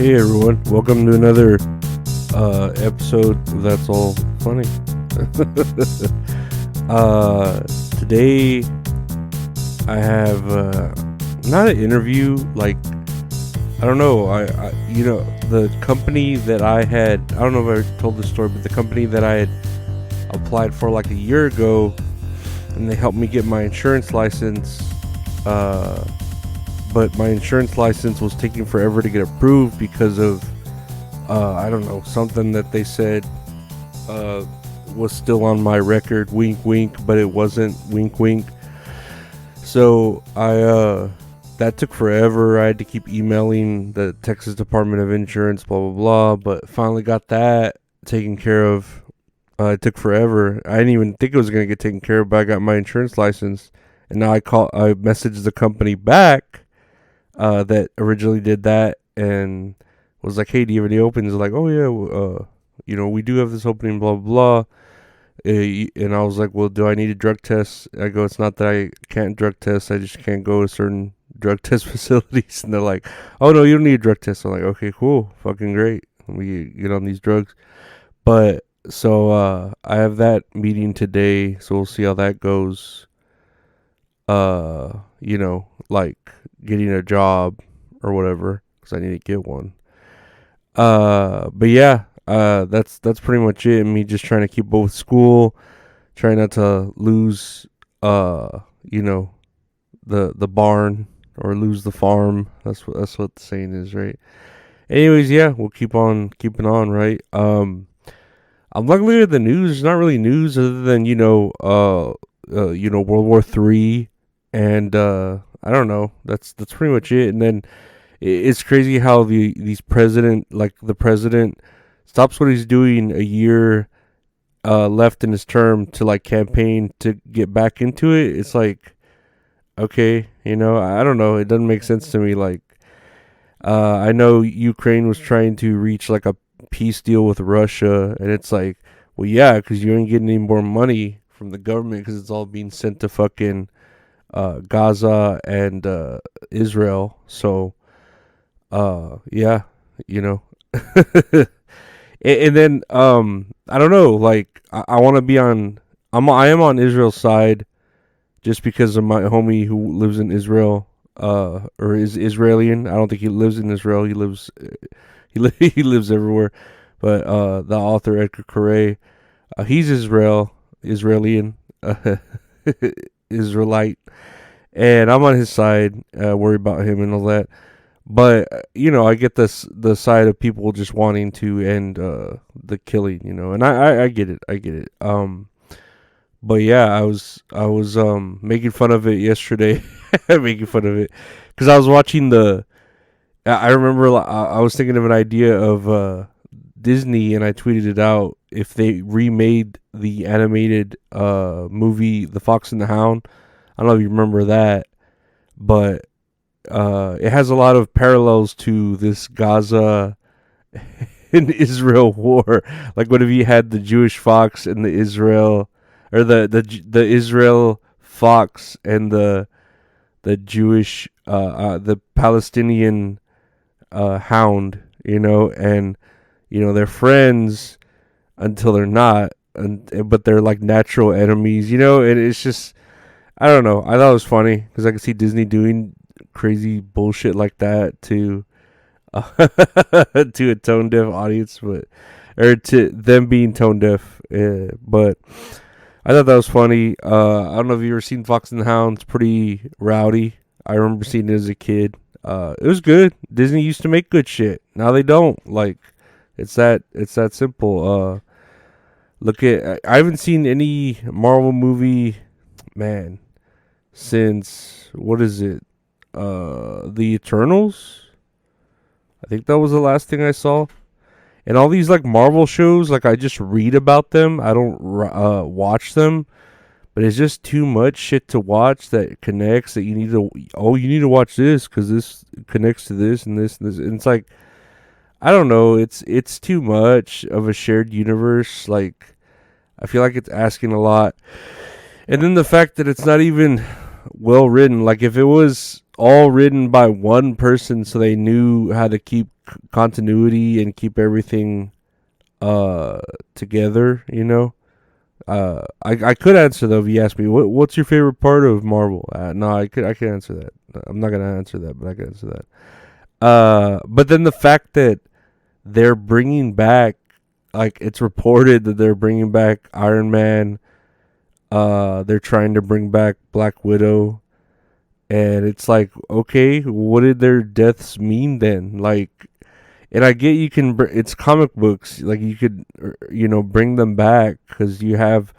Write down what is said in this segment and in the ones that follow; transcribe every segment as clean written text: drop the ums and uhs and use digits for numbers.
Hey everyone, welcome to another episode of That's All Funny. Today I have not an interview, like I don't know, I the company that I don't know if I told this story, but the company that I had applied for like a year ago, and they helped me get my insurance license, but my insurance license was taking forever to get approved because of I don't know, something that they said was still on my record, wink wink, but it wasn't, wink wink. So that took forever. I had to keep emailing the Texas Department of Insurance, blah blah blah, but finally got that taken care of. It took forever. I didn't even think it was gonna get taken care of, but I got my insurance license, and now I messaged the company back that originally did that, and was like, hey, do you have any openings? Like, oh yeah, we do have this opening, blah blah blah. And I was like, well, do I need a drug test? I go, it's not that I can't drug test, I just can't go to certain drug test facilities. And they're like, oh no, you don't need a drug test. I'm like, okay, cool, fucking great, we get on these drugs. But so I have that meeting today, so we'll see how that goes. Like getting a job or whatever, because I need to get one. But yeah, that's pretty much it. Me just trying to keep up with school, trying not to lose, the barn or lose the farm. That's what the saying is, right? Anyways, yeah, we'll keep on keeping on, right? I'm looking at the news. There's not really news other than World War III, and I don't know. That's pretty much it. And then it's crazy how the president stops what he's doing a year left in his term to like campaign to get back into it. It's like, okay, I don't know. It doesn't make sense to me. Like, I know Ukraine was trying to reach like a peace deal with Russia, and it's like, well, yeah, because you ain't getting any more money from the government because it's all being sent to fucking Gaza and Israel. So yeah, and then I don't know, like I want to be on, I am on Israel's side just because of my homie who lives in Israel, or is Israelian. I don't think he lives in Israel. He lives he lives everywhere. But the author Edgar Correa, he's Israelian, Israelite, and I'm on his side, worry about him and all that. But I get the side of people just wanting to end the killing, and I get it. But yeah, I was making fun of it yesterday, making fun of it because I was watching I remember I was thinking of an idea of Disney, and I tweeted it out. If they remade the animated movie The Fox and the Hound, I don't know if you remember that, but it has a lot of parallels to this Gaza and Israel war. Like, what if you had the Jewish fox and the Israel, or the Israel fox and the Jewish the Palestinian hound, and they're friends until they're not, but they're like natural enemies, and it's just, I don't know. I thought it was funny because I could see Disney doing crazy bullshit like that to to a tone deaf audience, or to them being tone deaf. But I thought that was funny. I don't know if you ever seen Fox and the Hound. It's pretty rowdy. I remember seeing it as a kid. It was good. Disney used to make good shit. Now they don't. Like, it's that simple. I haven't seen any Marvel movie, man, since, what is it? The Eternals. I think that was the last thing I saw. And all these like Marvel shows, like I just read about them. I don't watch them, but it's just too much shit to watch that connects. That you need to watch this because this connects to this and this and this. And it's like, I don't know. It's too much of a shared universe. Like, I feel like it's asking a lot. And then the fact that it's not even well written. Like, if it was all written by one person, so they knew how to keep continuity and keep everything uh together. I could answer though if you ask me what's your favorite part of Marvel. No, I could answer that. I'm not gonna answer that, but I can answer that. But then the fact that they're bringing back, like it's reported that they're bringing back Iron Man. They're trying to bring back Black Widow, and it's like, okay, what did their deaths mean then? Like, and I get you can, it's comic books, like you could, bring them back because you have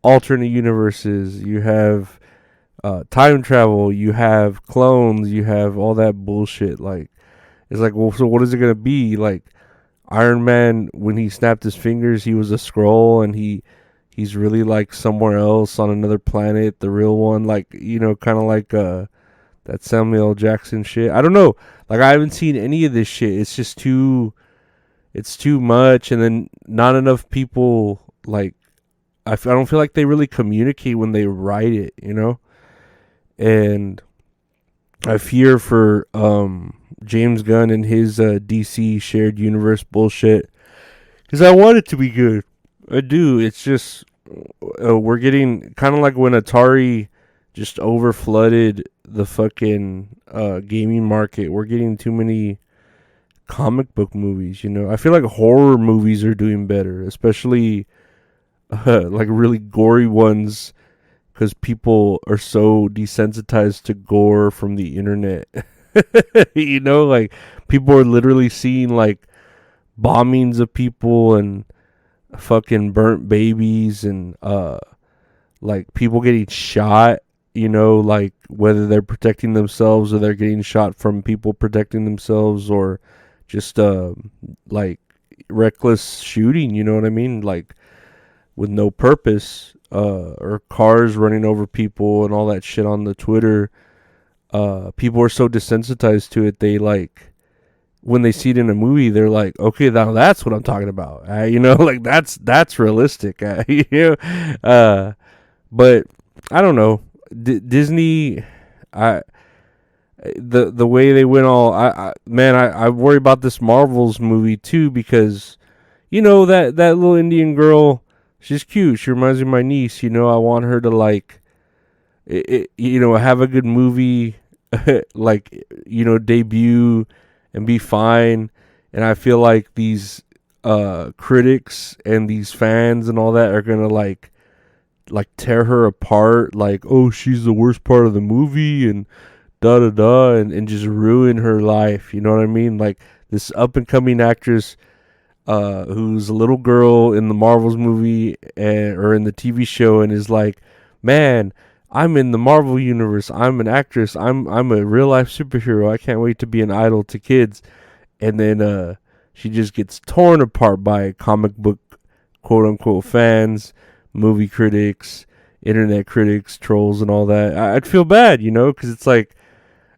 alternate universes, you have time travel, you have clones, you have all that bullshit. Like, it's like, well, so what is it gonna be? Like, Iron Man, when he snapped his fingers, he was a scroll, and he's really like somewhere else on another planet, the real one. Like, kind of like that Samuel L. Jackson shit. I don't know. Like, I haven't seen any of this shit. It's just it's too much, and then not enough people like. I don't feel like they really communicate when they write it. And I fear for James Gunn and his DC shared universe bullshit, because I want it to be good. I do. It's just we're getting kind of like when Atari just over flooded the fucking gaming market. We're getting too many comic book movies. I feel like horror movies are doing better, especially like really gory ones, because people are so desensitized to gore from the internet. Like people are literally seeing like bombings of people and fucking burnt babies, and like people getting shot, like whether they're protecting themselves or they're getting shot from people protecting themselves, or just like reckless shooting, you know what I mean? Like with no purpose, or cars running over people and all that shit on the Twitter. People are so desensitized to it, they like when they see it in a movie, they're like, okay, now that's what I'm talking about. Like that's realistic. But I don't know. Disney, I the way they went all, I worry about this Marvel's movie too, because that little Indian girl, she's cute. She reminds me of my niece. I want her to like, have a good movie, like debut and be fine. And I feel like these critics and these fans and all that are gonna like tear her apart, like, oh, she's the worst part of the movie, and da da da, and just ruin her life. You know what I mean? Like this up and coming actress, who's a little girl in the Marvels movie, or in the TV show, and is like, man, I'm in the Marvel universe. I'm an actress. I'm a real life superhero. I can't wait to be an idol to kids. And then she just gets torn apart by comic book quote unquote fans, movie critics, internet critics, trolls, and all that. I'd feel bad, because it's like,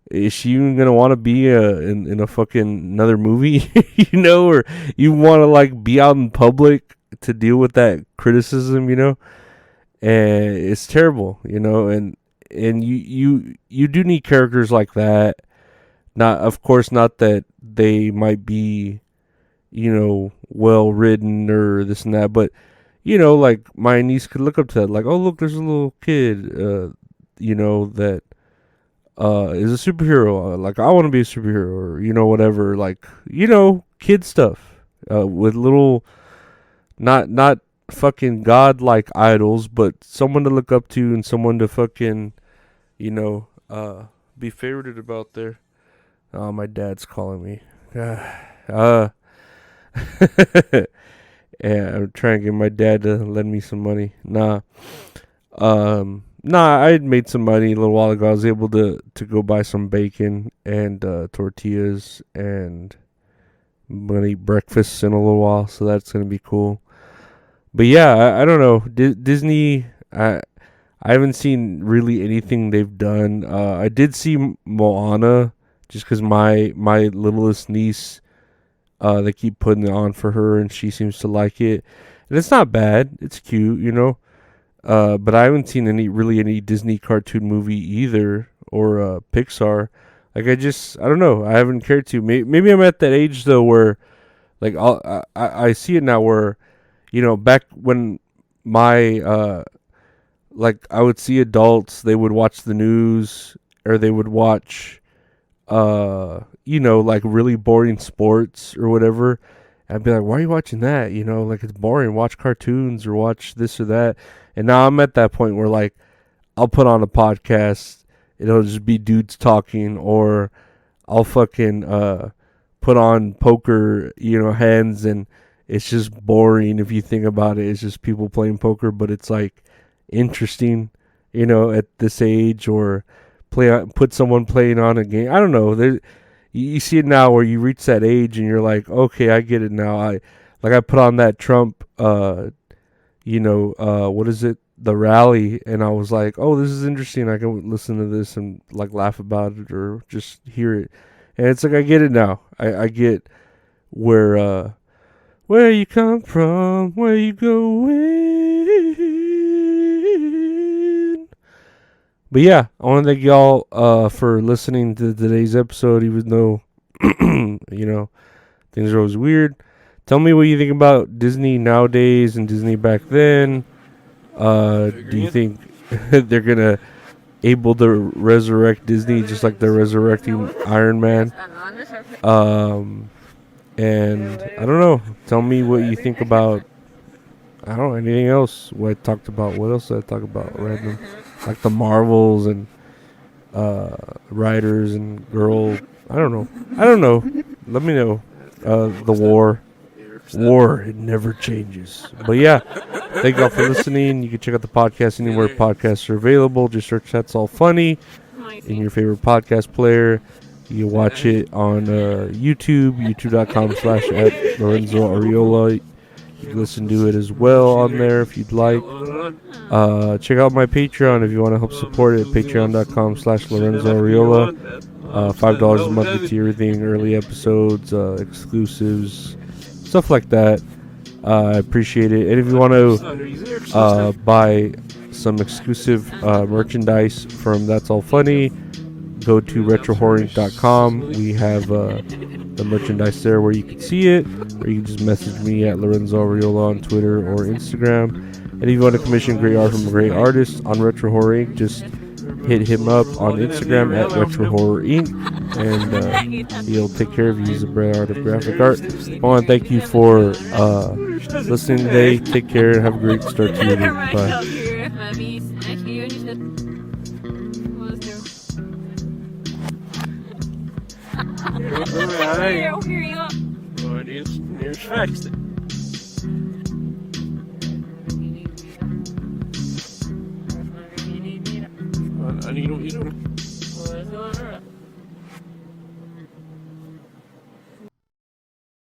is she even gonna want to be in a fucking another movie, or you want to like be out in public to deal with that criticism, and it's terrible, and you do need characters like that. Not, of course, not that they might be, well written or this and that, but like my niece could look up to that, like, oh look, there's a little kid, that is a superhero. Like, I want to be a superhero, or whatever. Like, kid stuff, with little, not fucking godlike idols, but someone to look up to and someone to fucking, be favorited about there. Oh, my dad's calling me. uh, yeah, I'm trying to get my dad to lend me some money. Nah, I had made some money a little while ago. I was able to go buy some bacon and tortillas, and I'm gonna eat breakfast in a little while, so that's gonna be cool. But yeah, I don't know. Disney, I haven't seen really anything they've done. I did see Moana, just because my littlest niece, they keep putting it on for her, and she seems to like it, and it's not bad. It's cute. But I haven't seen any Disney cartoon movie either, or Pixar. Like I don't know. I haven't cared to. Maybe I'm at that age though where like I see it now where back when my like I would see adults, they would watch the news or they would watch like really boring sports or whatever. I'd be like, why are you watching that? Like it's boring. Watch cartoons or watch this or that. And now I'm at that point where like I'll put on a podcast. It'll just be dudes talking, or I'll fucking put on poker, hands, and it's just boring if you think about it. It's just people playing poker, but it's like interesting, at this age, or put someone playing on a game. I don't know. You see it now where you reach that age and you're like, okay, I get it now. I put on that Trump, what is it? The rally, and I was like, oh, this is interesting. I can listen to this and like laugh about it or just hear it. And it's like I get it now. I get where you come from, where you going. But yeah, I want to thank y'all for listening to today's episode, even though things are always weird. Tell me what you think about Disney nowadays and Disney back then. Do you think they're gonna able to resurrect Disney just like they're resurrecting Iron Man? And I don't know. Tell me what you think about, I don't know, anything else. What I talked about. What else did I talk about? Random, like the Marvels and writers and girl. I don't know. Let me know. The war. It never changes. But yeah, thank y'all for listening. You can check out the podcast anywhere podcasts are available. Just search That's All Funny in your favorite podcast player. You can watch it on YouTube, youtube.com/@Lorenzo Ariola. You can listen to it as well on there if you'd like. Check out my Patreon if you want to help support it. Patreon.com/Lorenzo Ariola. $5 a month gets you everything, early episodes, exclusives, stuff like that. I appreciate it. And if you want to buy some exclusive merchandise from That's All Funny, go to retrohorrorinc.com. We have the merchandise there where you can see it, or you can just message me at Lorenzo Ariola on Twitter or Instagram. And if you want to commission great art from a great artist on Retro Horror Inc., just hit him up on Instagram at Retro Horror Inc. And he'll take care of you. He's a great art of graphic art. I want to thank you for listening today. Take care and have a great start to your week. Bye. I need